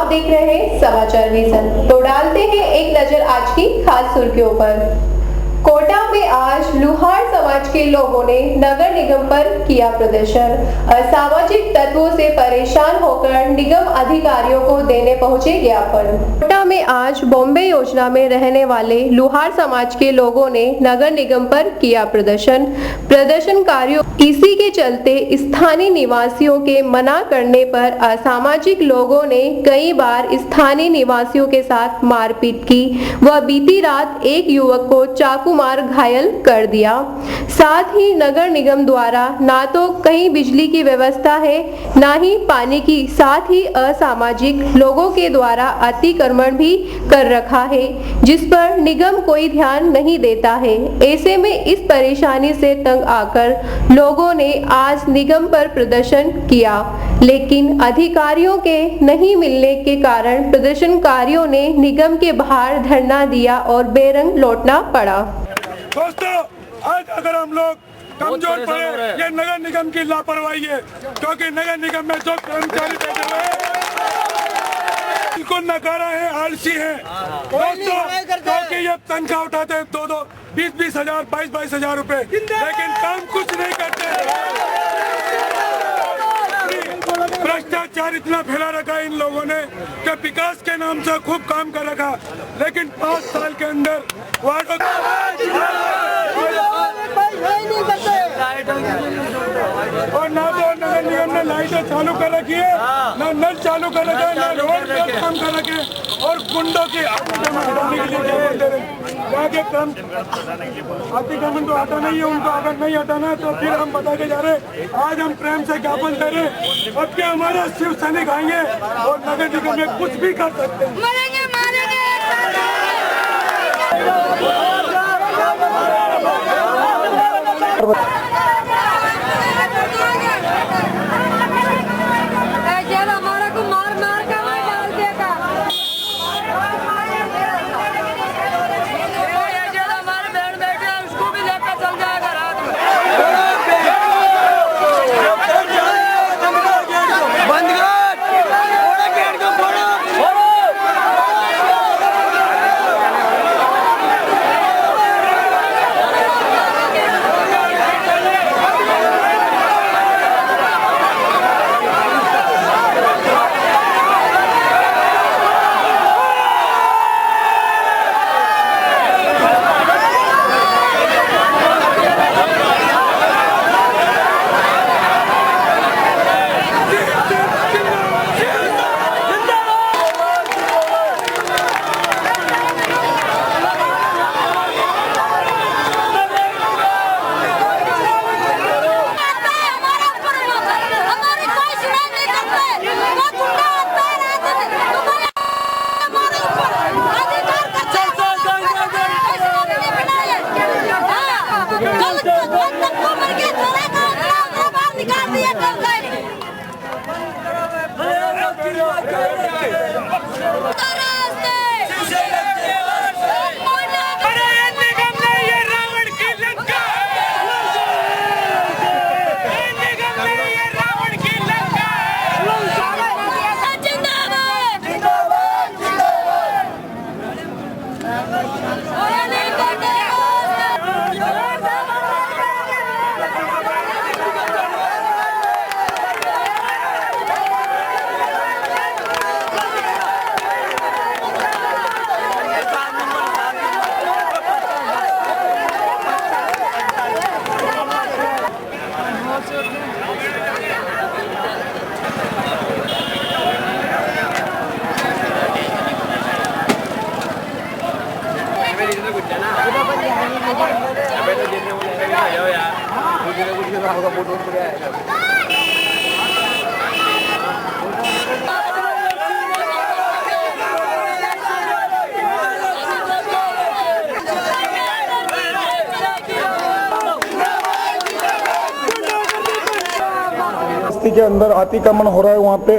देख रहे हैं समाचार विजन। तो डालते हैं एक नजर आज की खास सुर्खियों पर। कोटा में आज लुहार समाज के लोगों ने नगर निगम पर किया प्रदर्शन। असामाजिक तत्वों से परेशान होकर निगम अधिकारियों को देने पहुंचे ज्ञापन। कोटा में आज बॉम्बे योजना में रहने वाले लुहार समाज के लोगों ने नगर निगम पर किया प्रदर्शन। प्रदर्शनकारियों इसी के चलते स्थानीय निवासियों के मना करने पर असामाजिक लोगों ने कई बार स्थानीय निवासियों के साथ मारपीट की व बीती रात एक युवक को चाकू मार घायल कर दिया। साथ ही नगर निगम द्वारा ना तो कहीं बिजली की व्यवस्था है ना ही पानी की, साथ ही असामाजिक लोगों के द्वारा अतिक्रमण भी कर रखा है जिस पर निगम कोई ध्यान नहीं देता है। ऐसे में इस परेशानी से तंग आकर लोगों ने आज निगम पर प्रदर्शन किया, लेकिन अधिकारियों के नहीं मिलने के कारण प्रदर्शनकारियों ने निगम के बाहर धरना दिया और बेरंग लौटना पड़ा। दोस्तों, आज अगर हम लोग कमजोर पड़े, ये नगर निगम की लापरवाही है, क्योंकि नगर निगम में जो कर्मचारी बैठे हुए हैं बिल्कुल नकारा है, आलसी है। दोस्तों, क्योंकि ये तनख्वाह उठाते हैं 20-20 हजार, 22-22 हजार रुपए, लेकिन काम कुछ नहीं करते। भ्रष्टाचार इतना फैला रखा है इन लोगों ने कि विकास के नाम से खूब काम कर रखा, लेकिन 5 साल के अंदर वार्डों और ना तो नगर निगम ने लाइटें चालू कर रखी है, ना नल चालू कर रखा है, ना रोड पर काम कर रखे, और गुंडों की हटाने के लिए ज्ञापन दे रहे हैं। अतिक्रमण तो हटा नहीं है उनको, अगर नहीं हटाना तो फिर हम बता के जा रहे। आज हम प्रेम से ज्ञापन दे रहे, अब के हमारे शिव सैनिक आएंगे और नगर निगम में कुछ भी कर सकते हैं। बस्ती के अंदर अतिक्रमण हो रहा है वहाँ पे,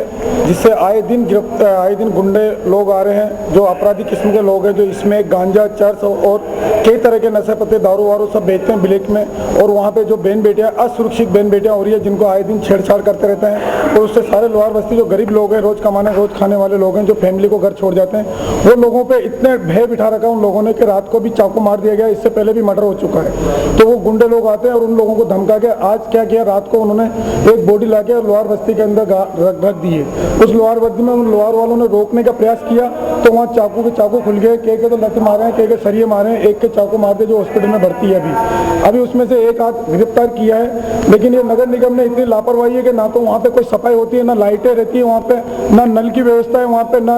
जिससे आए दिन गुंडे लोग आ रहे हैं जो अपराधी किस्म के लोग हैं, जो इसमें गांजा, चर्च और कई तरह के नशे पत्ते, दारू वारू सब बेचते हैं ब्लैक में। और वहाँ पे जो बहन बेटियाँ, असुरक्षित बहन बेटियाँ हो रही है, जिनको आए दिन छेड़छाड़ करते रहते हैं। और उससे सारे लोहार बस्ती जो गरीब लोग हैं, रोज कमाने रोज खाने वाले लोग हैं, जो फैमिली को घर छोड़ जाते हैं, वो लोगों पे इतने भय बिठा रखा उन लोगों ने कि रात को भी चाकू मार दिया गया। इससे पहले भी मर्डर हो चुका है। तो वो गुंडे लोग आते हैं और उन लोगों को धमका के आज क्या किया, रात को उन्होंने एक बॉडी लाके लोहार बस्ती के अंदर रख दी है। उस लोहार बस्ती में उन लोहार वालों ने रोकने का प्रयास किया तो वहाँ चाकू खुल गए। के तो लत मारे हैं, के सरिये मारे हैं, एक के चाकू मार दे जो हॉस्पिटल में भर्ती है अभी उसमें से एक हाथ गिरफ्तार किया है। लेकिन ये नगर निगम ने इतनी लापरवाही है कि ना तो वहाँ पे कोई सफाई होती है, ना लाइटें रहती है वहाँ पे, ना नल की व्यवस्था है वहाँ पे, ना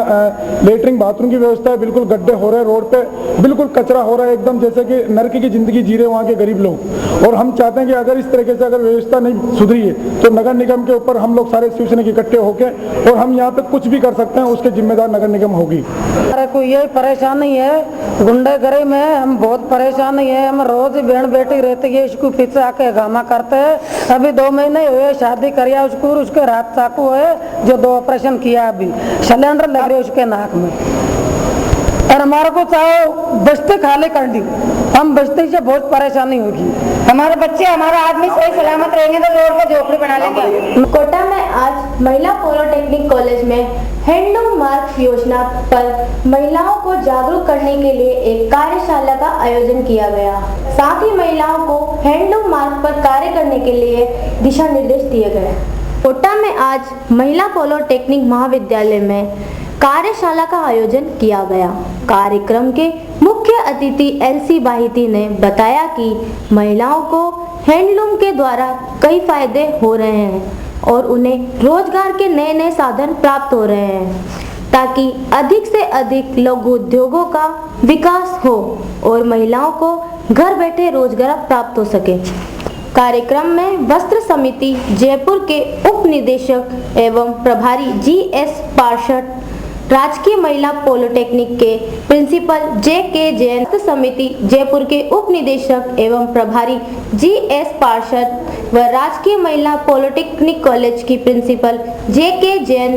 लेटरिन बाथरूम की व्यवस्था है। बिल्कुल गड्ढे हो रहे हैं रोड पे, बिल्कुल कचरा हो रहा है एकदम, जैसे कि नरक की जिंदगी जी रहे वहाँ के गरीब लोग। और हम चाहते हैं कि अगर इस तरीके से अगर व्यवस्था नहीं सुधरी है तो नगर निगम के ऊपर हम लोग सारे शिवसेना इकट्ठे होकर और हम यहाँ पे कुछ भी कर सकते हैं, उसके जिम्मेदार नगर निगम होगी। हमारे को यही परेशानी है, गुंडागर्दी में हम बहुत परेशानी है। हम रोज बहन बेटी रहती है, इसको पीछे आके गामा करते हैं। अभी 2 महीने हुए शादी करिया उसको, उसके रात चाकू है जो 2 ऑपरेशन किया, अभी सिलेंडर लग रहे उसके नाक में। और हमारे को चाहे बस्ती खाली कर दी, हम बस्ती से बहुत परेशानी होगी। हमारे बच्चे, हमारा आदमी सही सलामत रहेंगे तो रोड पर झोपड़ी बना लेंगे। कोटा में आज महिला पॉलिटेक्निक कॉलेज में हैंडलूम मार्ग योजना पर महिलाओं को जागरूक करने के लिए एक कार्यशाला का आयोजन किया गया। साथ ही महिलाओं को हैंडलूम मार्ग पर कार्य करने के लिए दिशा निर्देश दिए गए। कोटा में आज महिला पॉलिटेक्निक महाविद्यालय में कार्यशाला का आयोजन किया गया। कार्यक्रम के मुख्य अतिथि एलसी बाहिती ने बताया कि महिलाओं को हैंडलूम के द्वारा कई फायदे हो रहे हैं और उन्हें रोजगार के नए नए साधन प्राप्त हो रहे हैं, ताकि अधिक से अधिक लघु उद्योगों का विकास हो और महिलाओं को घर बैठे रोजगार प्राप्त हो सके। कार्यक्रम में वस्त्र समिति जयपुर के उप निदेशक एवं प्रभारी जीएस पार्षद, राजकीय महिला पॉलिटेक्निक के प्रिंसिपल जे.के. जैन, समिति जयपुर के उप निदेशक एवं प्रभारी जीएस पार्षद व राजकीय महिला पॉलिटेक्निक कॉलेज की principal J K. Jain,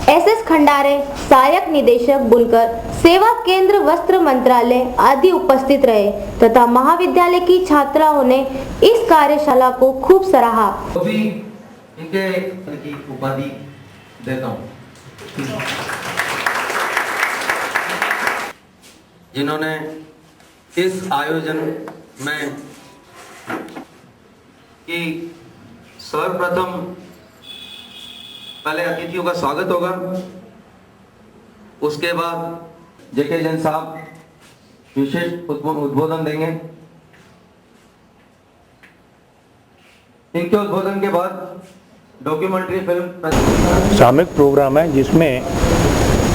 S S Khandare सहायक निदेशक बुनकर, सेवा केंद्र वस्त्र मंत्रालय आदि उपस्थित रहे तथा महाविद्यालय की छात्राओं ने इस कार्यशाला को खूब सराहा। इनके उपाधि देता हूँ जिन्होंने इस आयोजन में कि सर्वप्रथम पहले अतिथियों का स्वागत होगा, उसके बाद जे.के. जैन साहब विशेष उद्बोधन देंगे। इनके उद्बोधन के बाद डॉक्यूमेंट्री फिल्म सामूहिक प्रोग्राम है जिसमें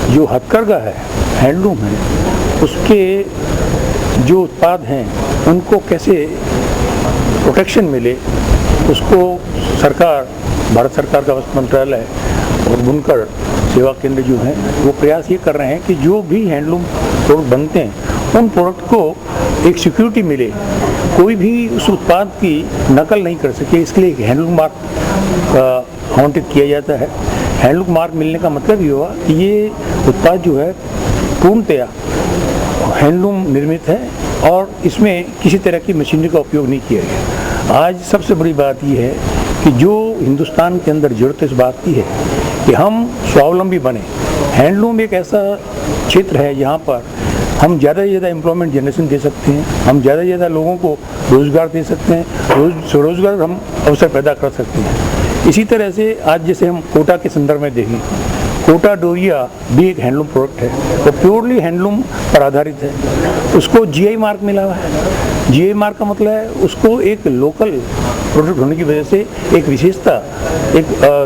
जो हथकरघा है, हैंडलूम है, उसके जो उत्पाद हैं उनको कैसे प्रोटेक्शन मिले, उसको सरकार, भारत सरकार का वस्त्र मंत्रालय और बुनकर सेवा केंद्र जो हैं वो प्रयास ये कर रहे हैं कि जो भी हैंडलूम प्रोडक्ट बनते हैं उन प्रोडक्ट को एक सिक्योरिटी मिले, कोई भी उस उत्पाद की नकल नहीं कर सके। इसके लिए एक हैंडलूम मार्क आवंटित किया जाता है। हैंडलूम मार्क मिलने का मतलब ये हुआ कि ये उत्पाद जो है पूर्णतया हैंडलूम निर्मित है और इसमें किसी तरह की मशीनरी का उपयोग नहीं किया गया। आज सबसे बड़ी बात यह है कि जो हिंदुस्तान के अंदर जरूरत इस बात की है कि हम स्वावलंबी बने। हैंडलूम एक ऐसा क्षेत्र है जहाँ पर हम ज़्यादा से ज़्यादा एम्प्लॉयमेंट जनरेशन दे सकते हैं, हम ज़्यादा से ज़्यादा लोगों को रोज़गार दे सकते हैं, रोज़गार हम अवसर पैदा कर सकते हैं। इसी तरह से आज जैसे हम कोटा के संदर्भ में देखें, कोटा डोरिया भी एक हैंडलूम प्रोडक्ट है, वो प्योरली हैंडलूम पर आधारित है। उसको जीआई मार्क मिला हुआ है। जीआई मार्क का मतलब है उसको एक लोकल प्रोडक्ट होने की वजह से एक विशेषता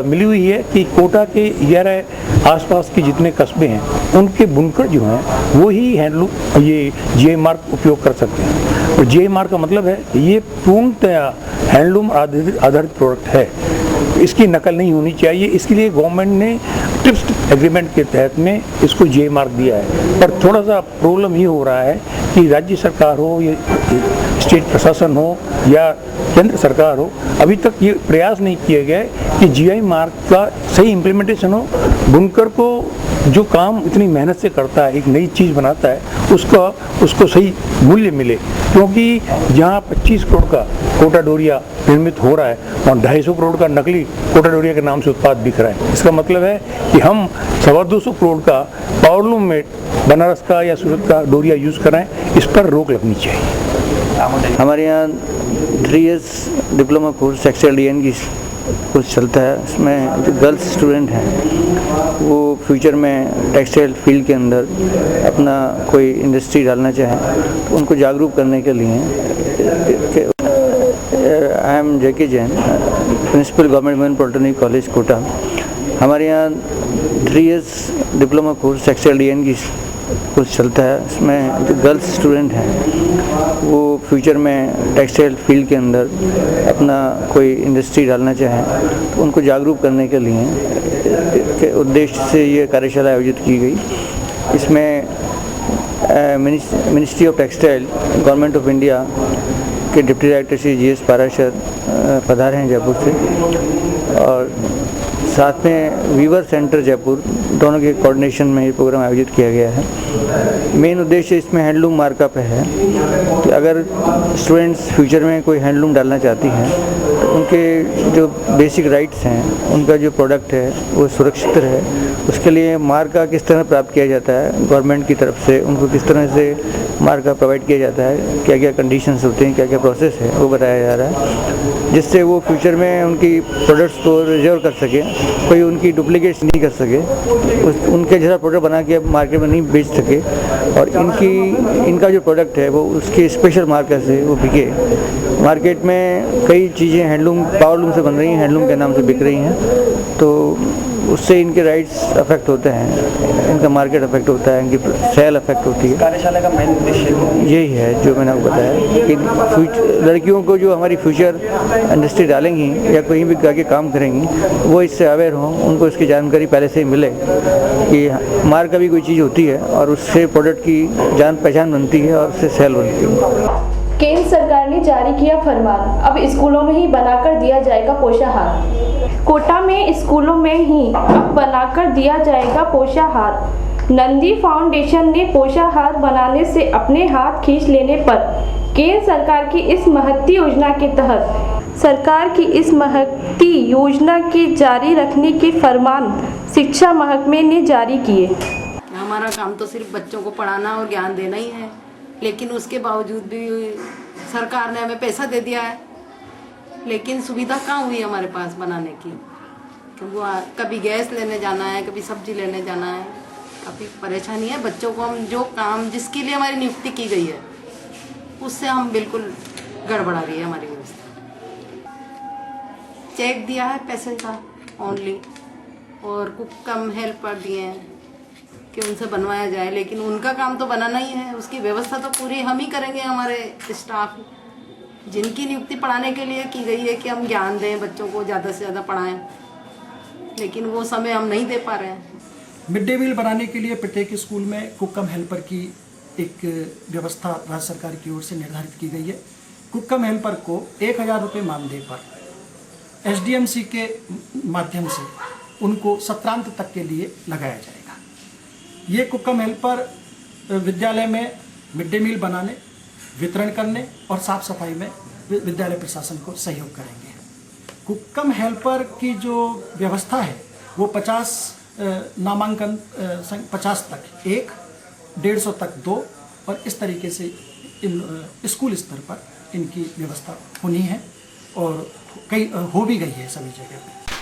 मिली हुई है कि कोटा के 11 आसपास के जितने कस्बे हैं उनके बुनकर जो हैं वो ही हैंडलूम ये जीआई मार्क उपयोग कर सकते हैं। और जीआई मार्क का मतलब है ये पूर्णतया हैंडलूम आधारित प्रोडक्ट है, इसकी नकल नहीं होनी चाहिए। इसके लिए गवर्नमेंट ने ट्रिप्स एग्रीमेंट के तहत में इसको जीआई मार्क दिया है। पर थोड़ा सा प्रॉब्लम ये हो रहा है कि राज्य सरकार हो या स्टेट प्रशासन हो या केंद्र सरकार हो, अभी तक ये प्रयास नहीं किया गया है कि जीआई मार्क का सही इम्प्लीमेंटेशन हो। बुनकर को जो काम इतनी मेहनत से करता है, एक नई चीज़ बनाता है, उसको सही मूल्य मिले, क्योंकि जहाँ 25 करोड़ का कोटा डोरिया निर्मित हो रहा है, वहाँ 250 करोड़ का नकली कोटा डोरिया के नाम से उत्पाद बिक रहा है। इसका मतलब है कि हम 225 करोड़ का पावरलूम में बनारस का या सूरत का डोरिया यूज़ कराएं, इस पर रोक लगनी चाहिए। हमारे यहाँ 3 years diploma course textile design की कोर्स चलता है। इसमें जो गर्ल्स स्टूडेंट हैं वो फ्यूचर में टेक्सटाइल फील्ड के अंदर अपना कोई इंडस्ट्री डालना चाहें तो उनको जागरूक करने के लिए I am J K Jain, principal government women polytechnic college Kota. हमारे यहाँ 3 years diploma course textile design की कोर्स चलता है। इसमें जो गर्ल्स स्टूडेंट हैं वो फ्यूचर में टेक्सटाइल फील्ड के अंदर अपना कोई इंडस्ट्री डालना चाहें तो उनको जागरूक करने के लिए के उद्देश्य से ये कार्यशाला आयोजित की गई। इसमें ministry of textile, government of India के deputy director Shri GS Parashar पधारे हैं जयपुर से, और साथ में वीवर सेंटर जयपुर, दोनों के कोऑर्डिनेशन में ये प्रोग्राम आयोजित किया गया है। मेन उद्देश्य इसमें हैंडलूम मार्कअप है कि अगर स्टूडेंट्स फ्यूचर में कोई हैंडलूम डालना चाहती हैं तो उनके जो बेसिक राइट्स हैं, उनका जो प्रोडक्ट है वो सुरक्षित रहे, उसके लिए मार्का किस तरह प्राप्त किया जाता है गवर्नमेंट की तरफ से, उनको किस तरह से मार्का प्रोवाइड किया जाता है, क्या क्या कंडीशंस होते हैं, क्या क्या प्रोसेस है, वो बताया जा रहा है, जिससे वो फ्यूचर में उनकी प्रोडक्ट्स को रिजर्व कर सके, कोई उनकी डुप्लीकेट्स नहीं कर सके, उनके जैसा प्रोडक्ट बना के मार्केट में नहीं बेच सके, और इनका जो प्रोडक्ट है वो उसके स्पेशल मार्का से वो बिके। मार्केट में कई चीज़ें हैंडलूम, पावरलूम से बन रही हैं, हैंडलूम के नाम से बिक रही हैं, तो उससे इनके राइट्स अफेक्ट होते हैं, इनका मार्केट अफेक्ट होता है, इनकी सेल अफेक्ट होती है। कार्यशाला का मेन उद्देश्य यही है जो मैंने आपको बताया कि लड़कियों को जो हमारी फ्यूचर इंडस्ट्री डालेंगी या कहीं भी जाके काम करेंगी वो इससे अवेयर हों, उनको इसकी जानकारी पहले से ही मिले कि मार्क का भी कोई चीज़ होती है और उससे प्रोडक्ट की जान पहचान बनती है और उससे सेल बनती है। केंद्र सरकार ने जारी किया फरमान, अब स्कूलों में ही बनाकर दिया जाएगा पोषाहार। कोटा में स्कूलों में ही अब बनाकर दिया जाएगा पोषाहार। नंदी फाउंडेशन ने पोषाहार बनाने से अपने हाथ खींच लेने पर केंद्र सरकार की इस महत्ती योजना के तहत सरकार की इस महत्ती योजना के जारी रखने के फरमान शिक्षा महकमे ने जारी किए। हमारा काम तो सिर्फ बच्चों को पढ़ाना और ज्ञान देना ही है, लेकिन उसके बावजूद भी सरकार ने हमें पैसा दे दिया है, लेकिन सुविधा कहाँ हुई हमारे पास बनाने की। क्योंकि कभी गैस लेने जाना है, कभी सब्जी लेने जाना है, काफ़ी परेशानी है। बच्चों को हम जो काम जिसके लिए हमारी नियुक्ति की गई है उससे हम बिल्कुल गड़बड़ा रही है हमारी व्यवस्था। चेक दिया है पैसे का ओनली, और कुक कम हेल्पर दिए हैं कि उनसे बनवाया जाए, लेकिन उनका काम तो बनाना ही है, उसकी व्यवस्था तो पूरी हम ही करेंगे। हमारे स्टाफ जिनकी नियुक्ति पढ़ाने के लिए की गई है कि हम ज्ञान दें, बच्चों को ज़्यादा से ज़्यादा पढ़ाएं, लेकिन वो समय हम नहीं दे पा रहे हैं। मिड डे मील बनाने के लिए प्रत्येक स्कूल में कुक कम हेल्पर की एक व्यवस्था राज्य सरकार की ओर से निर्धारित की गई है। कुक कम हेल्पर को 1000 रुपये मानदेय पर SDMC के माध्यम से उनको सत्रांत तक के लिए लगाया जाएगा। ये कुक कम हेल्पर विद्यालय में मिड डे मील बनाने, वितरण करने और साफ सफाई में विद्यालय प्रशासन को सहयोग करेंगे। कुक कम हेल्पर की जो व्यवस्था है वो 50 नामांकन 50 तक 1, 150 तक 2, और इस तरीके से इन स्कूल स्तर पर इनकी व्यवस्था होनी है और कई हो भी गई है सभी जगह पे।